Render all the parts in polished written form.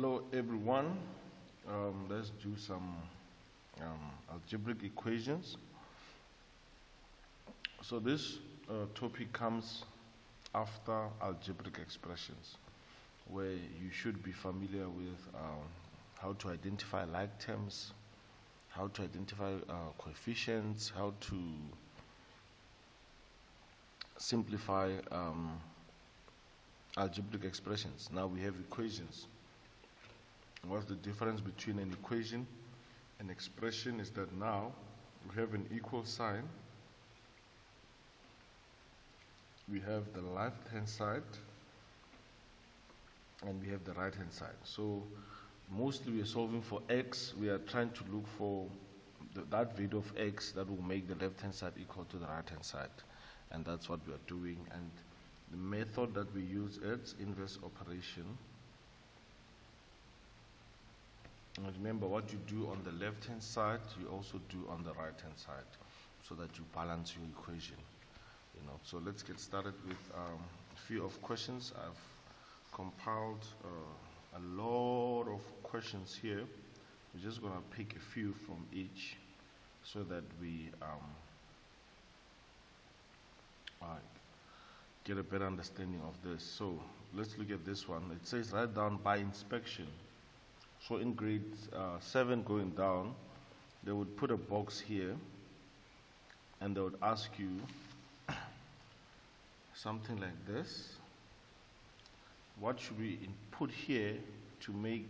Hello everyone. Let's do some algebraic equations. So this topic comes after algebraic expressions, where you should be familiar with how to identify like terms, how to identify coefficients, how to simplify algebraic expressions. Now we have equations. What's the difference between an equation and expression is that now we have an equal sign. We have the left-hand side and we have the right-hand side. So mostly we are solving for x. We are trying to look for that value of x that will make the left-hand side equal to the right-hand side. And that's what we are doing. And the method that we use is inverse operation. And remember, what you do on the left-hand side, you also do on the right-hand side, so that you balance your equation. So let's get started with a few of questions. I've compiled a lot of questions here. We're just going to pick a few from each, so that we get a better understanding of this. So let's look at this one. It says write down by inspection. So in grade 7 going down, they would put a box here and they would ask you something like this. What should we input here to make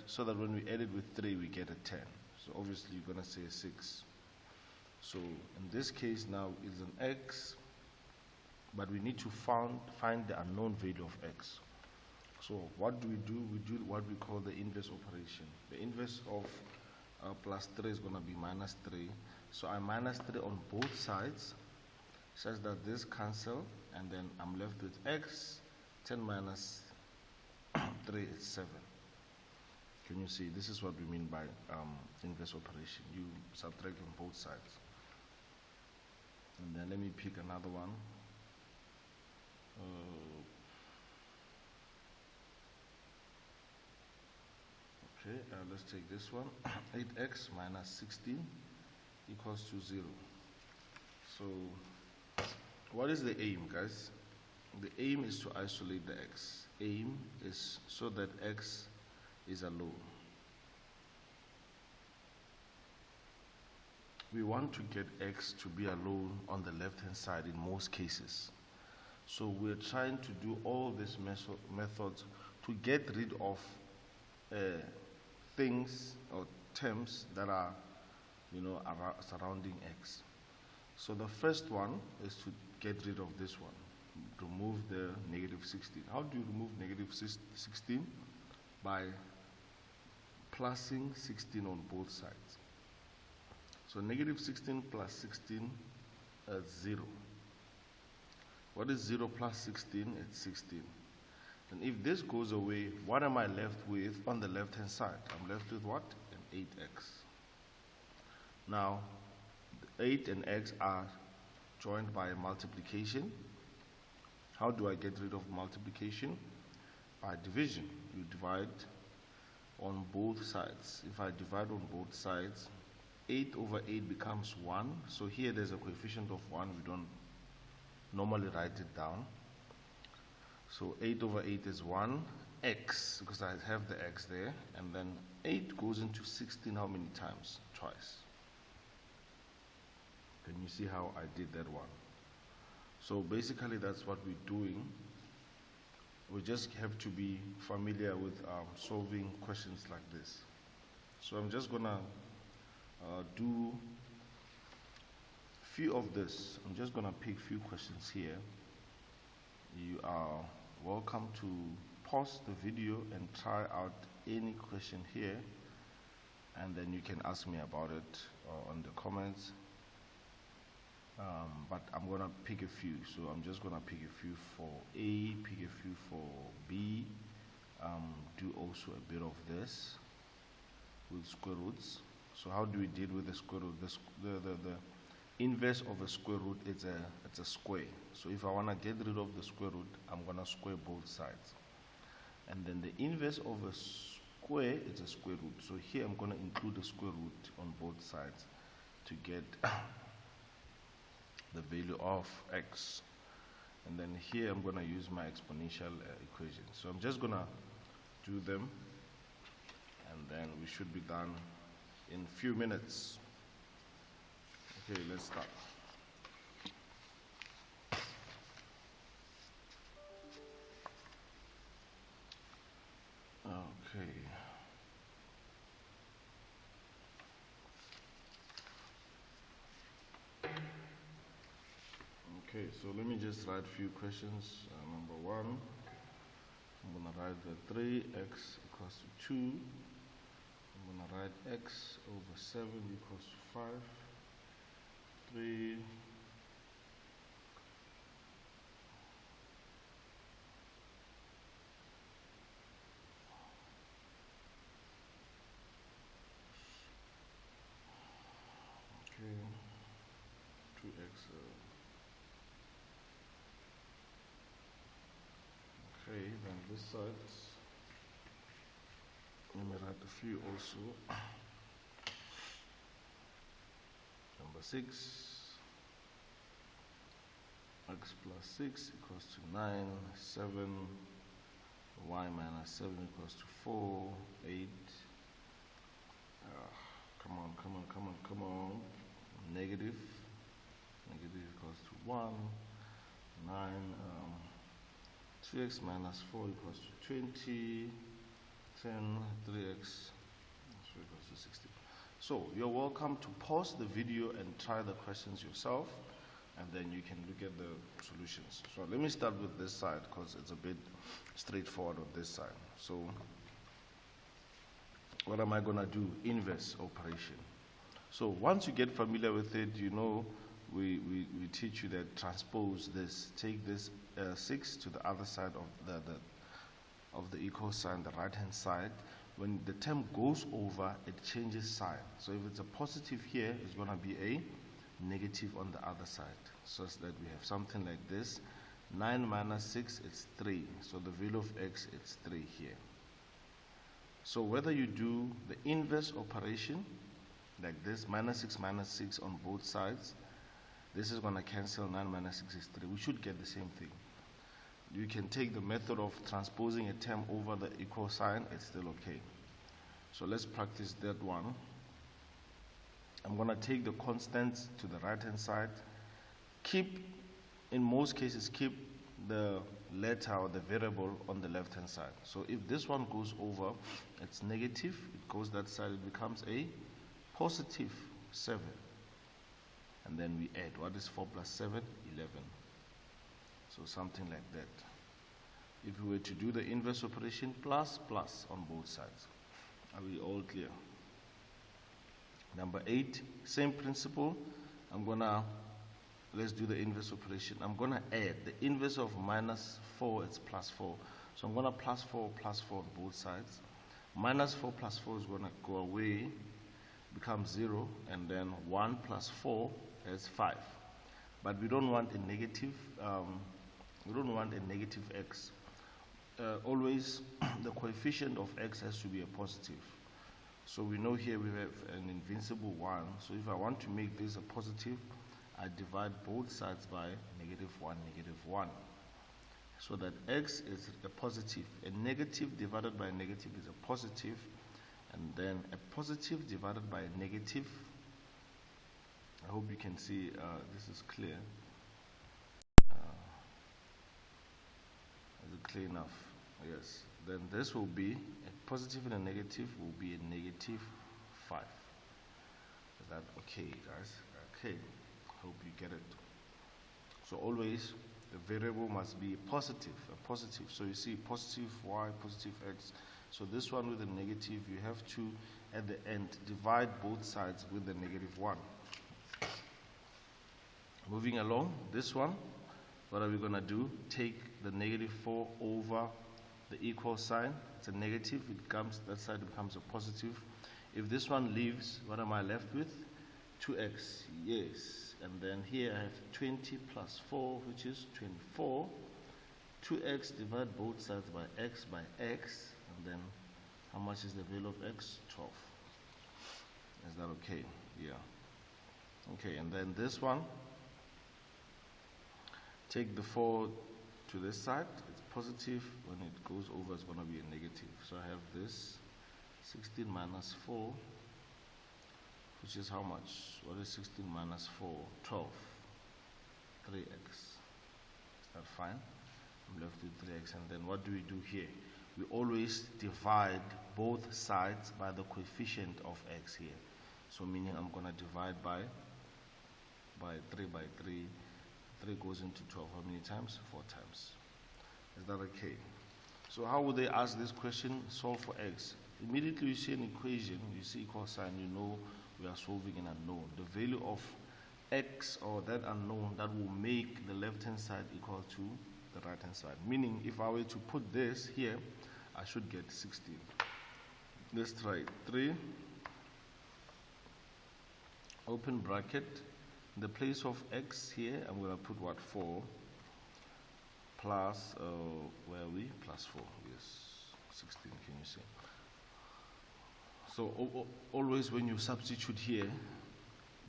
so that when we add it with 3 we get a 10? So obviously you're going to say 6. So in this case now is an x, but we need to find the unknown value of x. So what do? We do what we call the inverse operation. The inverse of plus 3 is going to be minus 3. So I minus 3 on both sides, such that this cancel, and then I'm left with x. 10 minus 3 is 7. Can you see? This is what we mean by inverse operation. You subtract on both sides. And then let me pick another one. Okay, let's take this one. 8x minus 16 equals to 0. So what is the aim, guys? The aim is to isolate the x. Aim is so that x is alone. We want to get x to be alone on the left-hand side in most cases. So we're trying to do all these methods to get rid of things or terms that are surrounding x. So the first one is to get rid of this one. Remove the negative 16. How do you remove negative 16? By plusing 16 on both sides. So negative 16 plus 16 is 0. What is 0 plus 16? It's 16. And if this goes away, what am I left with on the left-hand side? I'm left with what? An 8x. Now, 8 and x are joined by multiplication. How do I get rid of multiplication? By division. You divide on both sides. If I divide on both sides, 8 over 8 becomes 1. So here there's a coefficient of 1. We don't normally write it down. So 8 over 8 is 1, x, because I have the x there, and then 8 goes into 16 how many times? Twice. Can you see how I did that one? So basically that's what we're doing. We just have to be familiar with solving questions like this. So I'm just going to do few of this. I'm just going to pick few questions here. You are welcome to pause the video and try out any question here, and then you can ask me about it on the comments. But I'm going to pick a few. So I'm just going to pick a few for A, pick a few for B, do also a bit of this with square roots. So how do we deal with the square root? The inverse of a square root is a square. So if I want to get rid of the square root, I'm going to square both sides. And then the inverse of a square is a square root. So here I'm going to include a square root on both sides to get the value of x. And then here I'm going to use my exponential equation. So I'm just going to do them, and then we should be done in a few minutes. Okay, let's start. Okay. Okay, so let me just write a few questions. Number one, I'm going to write that 3x equals to 2. I'm going to write x over 7 equals to 5. 3. Okay, 2x. Okay, then this side, let me write a few also. Number 6, x plus 6 equals to 9, 7, y minus 7 equals to 4, 8. Come on. Negative equals to 1, 9, 3x minus 4 equals to 20, 10, 3x equals to 16. So you're welcome to pause the video and try the questions yourself, and then you can look at the solutions. So let me start with this side because it's a bit straightforward on this side. So what am I going to do? Inverse operation. So once you get familiar with it, you know we teach you that transpose this, take this 6 to the other side of the equal sign, the right hand side. When the term goes over, it changes sign. So if it's a positive here, it's going to be a negative on the other side, so that we have something like this. 9 minus 6 is 3, so the value of x is 3 here. So whether you do the inverse operation like this, minus 6 on both sides, this is going to cancel. 9 minus 6 is 3. We should get the same thing. You can take the method of transposing a term over the equal sign, it's still okay. So let's practice that one. I'm going to take the constants to the right hand side. In most cases, keep the letter or the variable on the left hand side. So if this one goes over, it's negative, it goes that side, it becomes a positive 7. And then we add. What is 4 plus 7? 11. So something like that. If we were to do the inverse operation, plus on both sides. Are we all clear? Number 8, same principle. Let's do the inverse operation. I'm going to add. The inverse of minus 4 is plus 4. So I'm going to plus 4 on both sides. Minus 4 plus 4 is going to go away, become 0, and then 1 plus 4 is 5. But we don't want a negative. We don't want a negative x. Always the coefficient of x has to be a positive. So we know here we have an invincible 1. So if I want to make this a positive, I divide both sides by -1. So that x is a positive. A negative divided by a negative is a positive. And then a positive divided by a negative. I hope you can see this is clear. Is it clear enough? Yes. Then this will be a positive and a negative will be a -5. Is that okay, guys? Okay. Hope you get it. So always the variable must be a positive. So you see positive y, positive x. So this one with a negative, you have to at the end divide both sides with the -1. Moving along, this one, what are we going to do? Take the -4 over the equal sign. It's a negative, that side becomes a positive. If this one leaves, what am I left with? 2x, yes. And then here I have 20 plus 4, which is 24. 2x, divide both sides by x, and then how much is the value of x? 12. Is that okay? Yeah. Okay, and then this one, take the 4 to this side. It's positive. When it goes over, it's going to be a negative. So I have this 16 minus 4, which is how much? What is 16 minus 4? 12. 3x. Is that fine? I'm left with 3x. And then what do we do here? We always divide both sides by the coefficient of x here. So meaning I'm going to divide by 3 by 3. 3 goes into 12. How many times? 4 times. Is that okay? So how would they ask this question? Solve for x. Immediately you see an equation, you see equal sign, you know we are solving an unknown. The value of x, or that unknown, that will make the left hand side equal to the right hand side. Meaning if I were to put this here, I should get 16. Let's try it. 3, open bracket. In the place of x here, I'm going to put what? 4 plus, where are we? Plus 4, yes, 16, can you see? So always when you substitute here,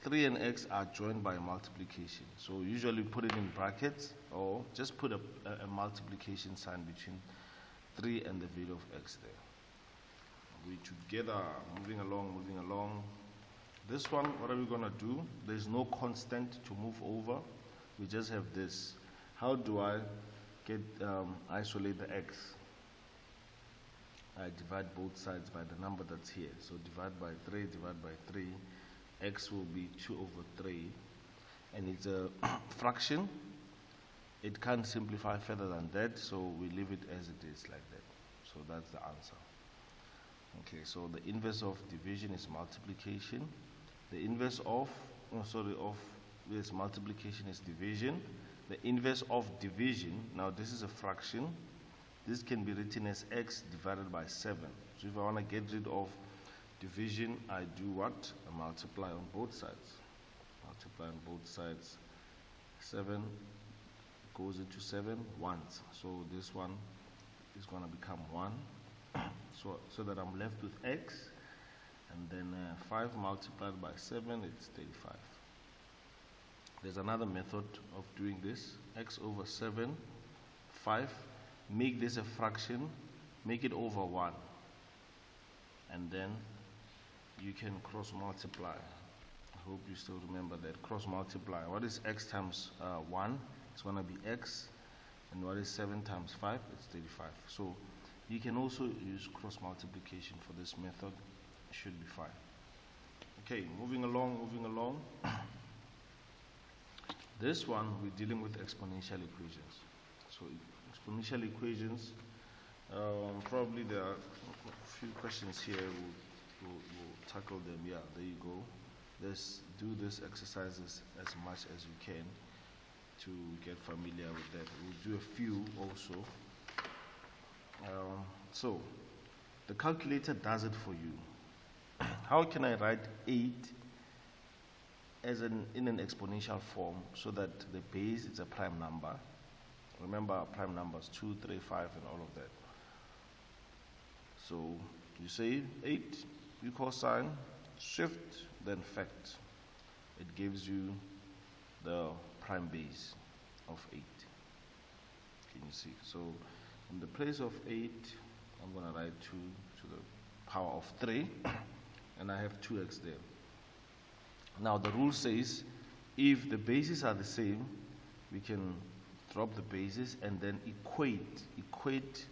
3 and x are joined by multiplication. So usually put it in brackets, or just put a multiplication sign between 3 and the value of x there. We together, moving along. This one, what are we going to do? There's no constant to move over. We just have this. How do I isolate the x? I divide both sides by the number that's here. So divide by 3, x will be 2 over 3. And it's a fraction. It can't simplify further than that, so we leave it as it is like that. So that's the answer. Okay, so the inverse of division is multiplication. The inverse of, multiplication is division. The inverse of division, now this is a fraction. This can be written as x divided by 7. So if I want to get rid of division, I do what? I multiply on both sides. Multiply on both sides. 7 goes into 7 once. So this one is going to become 1. So that I'm left with x. And then 5 multiplied by 7, it's 35. There's another method of doing this. X over 7, 5. Make this a fraction. Make it over 1. And then you can cross multiply. I hope you still remember that. Cross multiply. What is x times 1? It's going to be x. And what is 7 times 5? It's 35. So you can also use cross multiplication for this method. It should be fine. Okay, moving along. This one, we're dealing with exponential equations. So exponential equations, probably there are a few questions here. We'll tackle them. Yeah, there you go. Let's do this exercises as much as you can to get familiar with that. We'll do a few also. So the calculator does it for you. How can I write 8 as in an exponential form so that the base is a prime number? Remember prime numbers 2, 3, 5 and all of that. So you say 8, you cosine, shift, then fact. It gives you the prime base of 8. Can you see? So in the place of 8, I'm going to write 2 to the power of 3. And I have 2x there. Now the rule says if the bases are the same, we can drop the bases and then equate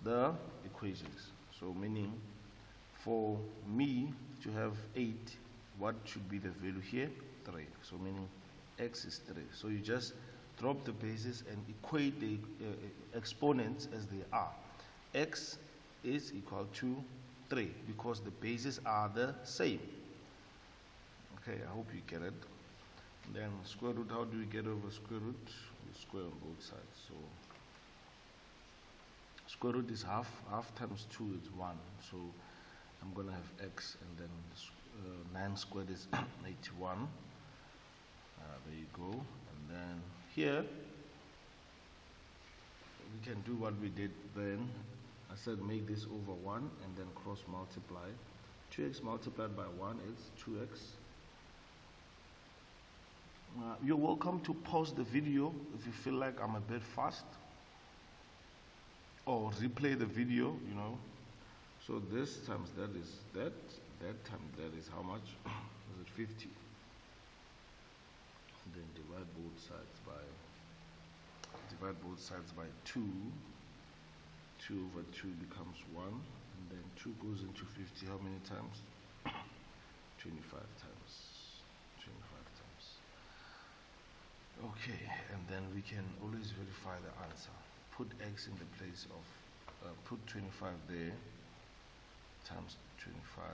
the equations. So meaning for me to have 8, what should be the value here? 3. So meaning x is 3. So you just drop the bases and equate the exponents as they are. X is equal to 3 because the bases are the same. Okay, I hope you get it. And then square root, how do we get over square root? We square on both sides. So square root is half. Half times 2 is 1. So I'm going to have x, and then 9 squared is 81. There you go. And then here do what we did then. I said make this over 1 and then cross multiply. 2x multiplied by 1 is 2x. You're welcome to pause the video if you feel like I'm a bit fast, or replay the video, you know. So this times that is that times that is how much? Is it 50? Then divide both sides by 2. 2 over 2 becomes 1, and then 2 goes into 50 how many times? 25 times. 25 times. Okay, and then we can always verify the answer. Put x in the place of, put 25 there, times 25.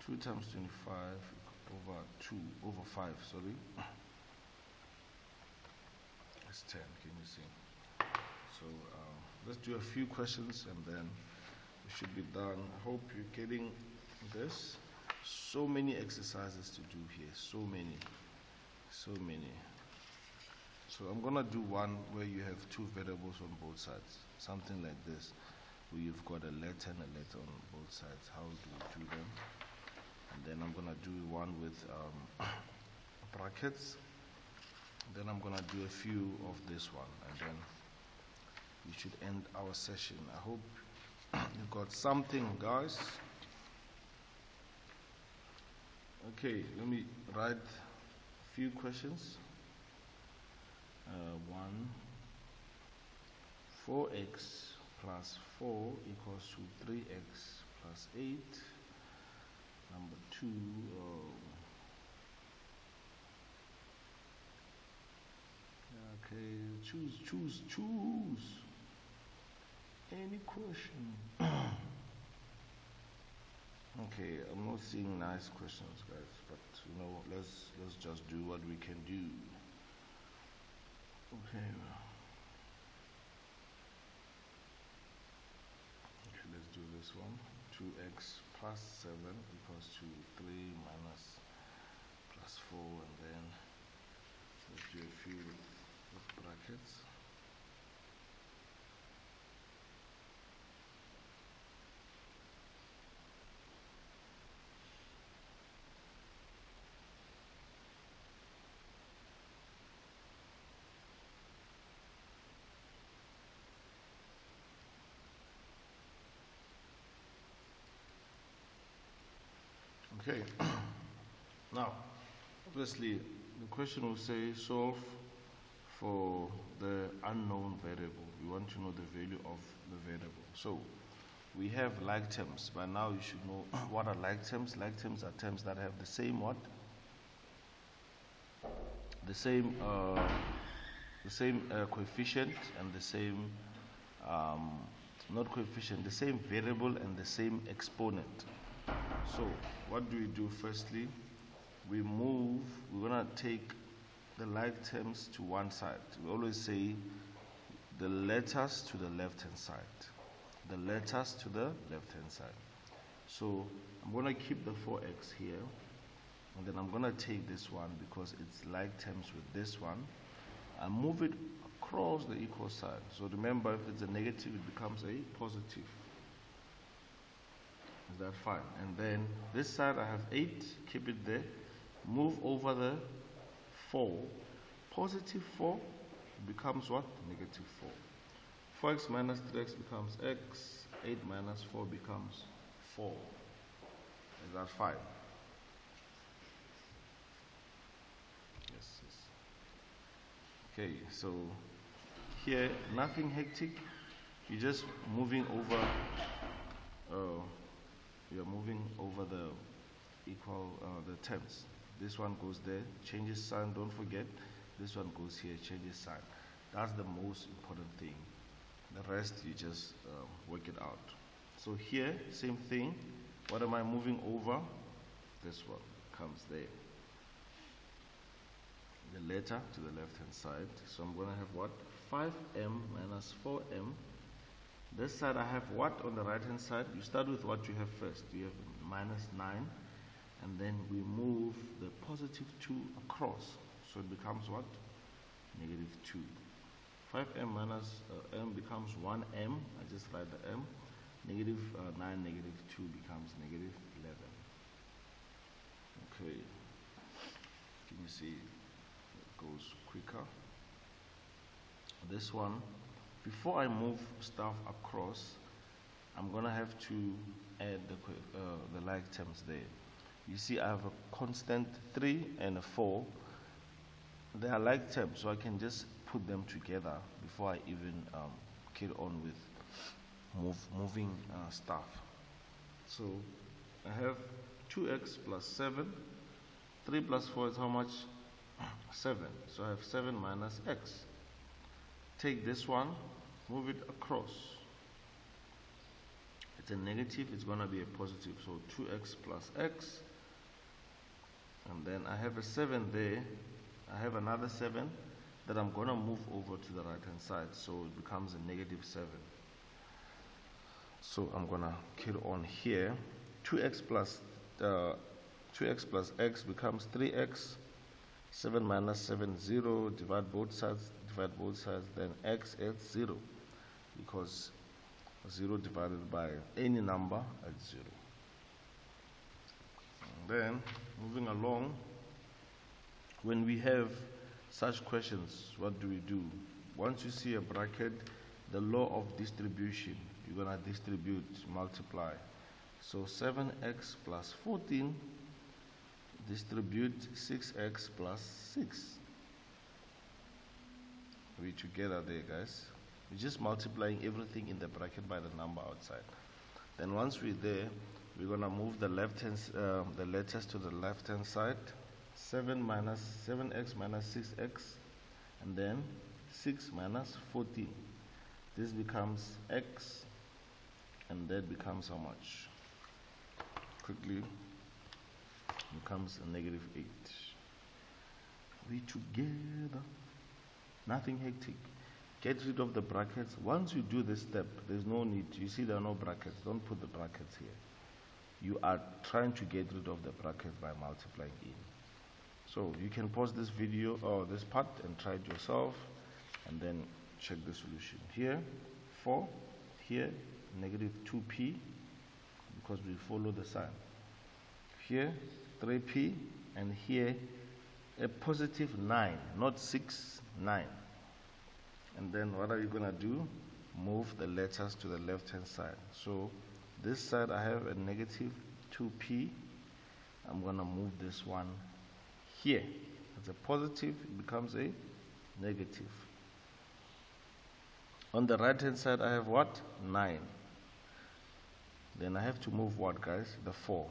2 times 25 over 2, over 5, sorry. It's 10, can you see? So let's do a few questions and then we should be done. I hope you're getting this. So many exercises to do here, so many. So I'm gonna do one where you have two variables on both sides, something like this, where you've got a letter and a letter on both sides. How do we do them? And then I'm gonna do one with brackets. Then I'm gonna do a few of this one, and then we should end our session. I hope you got something, guys. Okay, let me write a few questions. 4x plus 4 equals to 3x plus 8. Number 2, okay, choose any question. Okay, I'm not seeing nice questions, guys, but you know, let's just do what we can do. Okay, let's do this one. 2x plus 7 equals to 3 minus plus 4, and then let's do a few with brackets. Okay, now obviously the question will say solve for the unknown variable. We want to know the value of the variable. So we have like terms. By now you should know what are like terms. Like terms are terms that have the same what? The same coefficient and the same not coefficient, the same variable and the same exponent. So what do we do? Firstly, we're gonna take the like terms to one side. We always say the letters to the left hand side. The letters to the left hand side. So I'm gonna keep the 4x here, and then I'm gonna take this one because it's like terms with this one and move it across the equal side. So remember, if it's a negative, it becomes a positive. Is that fine? And then this side I have 8, keep it there. Move over the 4. Positive 4 becomes what? Negative 4. 4x minus 3x becomes x. 8 minus 4 becomes 4. Is that fine? Yes. Okay, so here nothing hectic. You're just moving over. You're moving over the the terms. This one goes there, changes sign, don't forget. This one goes here, changes sign. That's the most important thing. The rest you just work it out. So here, same thing. What am I moving over? This one comes there. The letter to the left hand side. So I'm going to have what? 5m minus 4m. This side I have what on the right hand side? You start with what you have first. You have minus 9, and then we move the positive 2 across. So it becomes what? Negative 2. 5m minus m becomes 1m. I just write the m. Negative 9, negative 2 becomes negative 11. Okay. Can you see it goes quicker? This one, before I move stuff across, I'm gonna have to add the like terms there. You see I have a constant 3 and a 4. They are like terms, so I can just put them together before I even carry on with moving stuff. So I have 2x plus 7. 3 plus 4 is how much? 7. So I have 7 minus x. Take this one, move it across. It's a negative, it's going to be a positive. So 2x plus x. And then I have a 7 there. I have another 7 that I'm going to move over to the right hand side. So it becomes a negative 7. So I'm going to carry on here. 2x plus x becomes 3x. 7 minus 7, 0. Divide both sides, then x adds 0. Because 0 divided by any number adds 0. And then, moving along, when we have such questions, what do? Once you see a bracket, the law of distribution, you're going to distribute, multiply. So 7x plus 14 distribute 6x plus 6. We together there, guys. We're just multiplying everything in the bracket by the number outside. Then once we're there, we're going to move the the letters to the left hand side. 7x minus 6x, and then 6 minus 14. This becomes x, and that becomes how much? Quickly, becomes a negative 8. We together. Nothing hectic. Get rid of the brackets. Once you do this step, there's no need. You see there are no brackets. Don't put the brackets here. You are trying to get rid of the brackets by multiplying in. So you can pause this video or this part and try it yourself, and then check the solution. Here, 4. Here, negative 2p, because we follow the sign. Here, 3p, and here, a positive 9, not 6, 9. And then what are you going to do? Move the letters to the left hand side. So this side I have a negative 2p. I'm going to move this one here. It's a positive, it becomes a negative. On the right hand side I have what? 9. Then I have to move what, guys? The 4.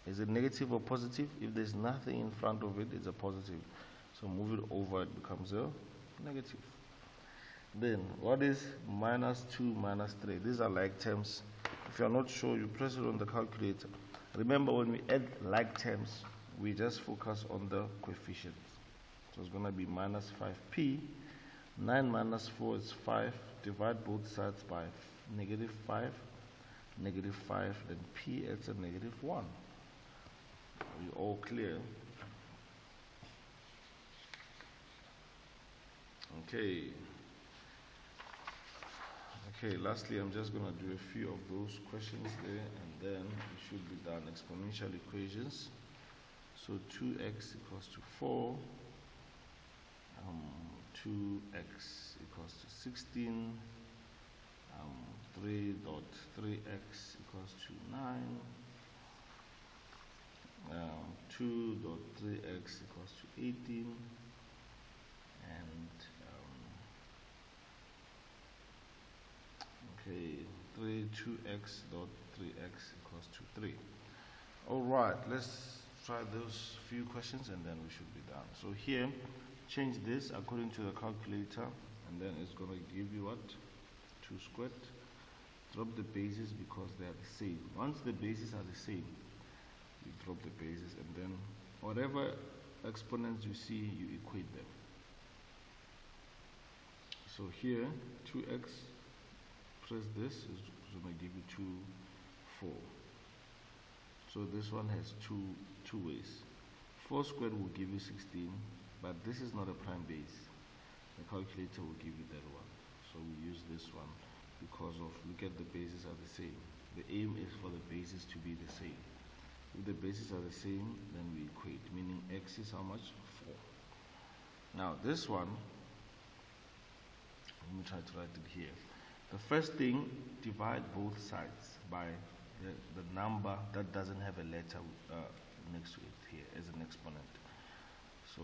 Is it negative or positive? If there's nothing in front of it, it's a positive. So move it over, it becomes a negative. Then what is minus 2 minus 3? These are like terms. If you are not sure, you press it on the calculator. Remember, when we add like terms, we just focus on the coefficients. So it's going to be minus 5p. 9 minus 4 is 5. Divide both sides by negative 5. Negative 5, then p adds a negative 1. Are you all clear? Okay. Okay, lastly, I'm just going to do a few of those questions there, and then we should be done. Exponential equations. So 2x equals to 4. 2x equals to 16. 3.3x equals to 9. 2.3x equals to 18. And okay, 2x dot 3x equals to 3. Alright, let's try those few questions and then we should be done. So here, change this according to the calculator, and then it's going to give you what? 2 squared. Drop the bases because they are the same. Once the bases are the same, you drop the bases, and then whatever exponents you see, you equate them. So here, 2x, press this, is going to give you 2, 4. So this one has two ways. 4 squared will give you 16, but this is not a prime base. The calculator will give you that one. So we use this one because of, look at, the bases are the same. The aim is for the bases to be the same. If the bases are the same, then we equate, meaning x is how much? 4. Now this one, let me try to write it here. The first thing, divide both sides by the number that doesn't have a letter next to it here as an exponent. So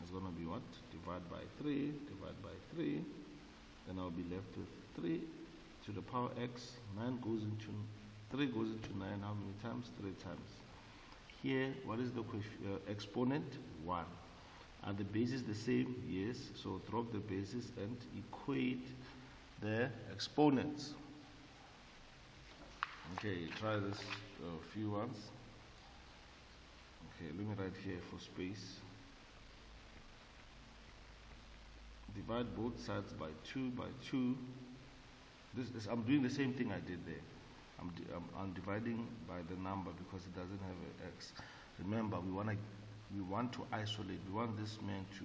it's going to be what? Divide by 3, divide by 3. Then I'll be left with 3 to the power x. 9 goes into 3 goes into 9. How many times? 3 times. Here, what is the exponent? 1. Are the bases the same? Yes. So drop the bases and equate the exponents. Okay, try this few ones. Okay, let me write here for space. Divide both sides by 2 by 2. I'm doing the same thing I did there. I'm dividing by the number because it doesn't have an x. Remember, we want to isolate. We want this man to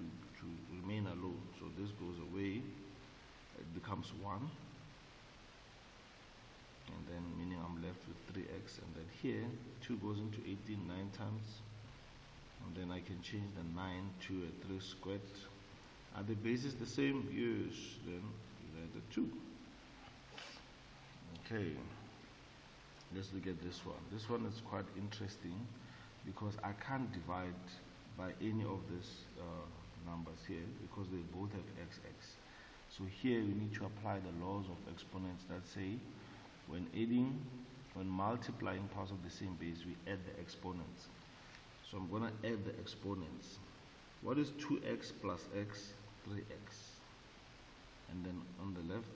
remain alone. So this goes away. It becomes 1. And then meaning I'm left with 3x. And then here 2 goes into 18 9 times. And then I can change the 9 to a 3 squared. Are the bases the same? Yes. Then the 2. Okay. Let's look at this one. This one is quite interesting because I can't divide by any of these numbers here because they both have xx. So here we need to apply the laws of exponents that say when multiplying parts of the same base, we add the exponents. So I'm going to add the exponents. What is 2x plus x? 3x. And then on the left,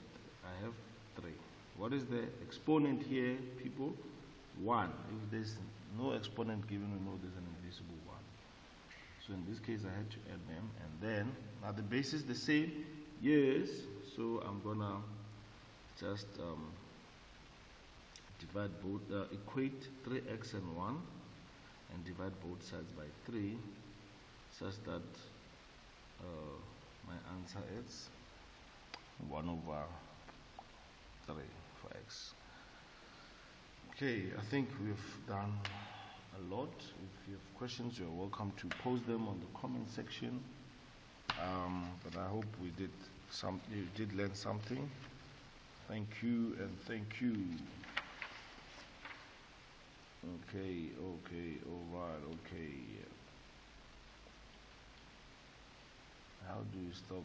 I have 3. What is the exponent here, people? 1. If there's no exponent given, we know there's an invisible 1. So in this case, I had to add them. And then, are the bases the same? Yes. So I'm going to just divide both, equate 3x and 1 and divide both sides by 3 such that my answer is 1 over 3 for x. Okay, I think we've done a lot. If you have questions, you're welcome to post them on the comment section. But I hope you did learn something. Thank you and thank you. Okay, alright, okay. How do you stop?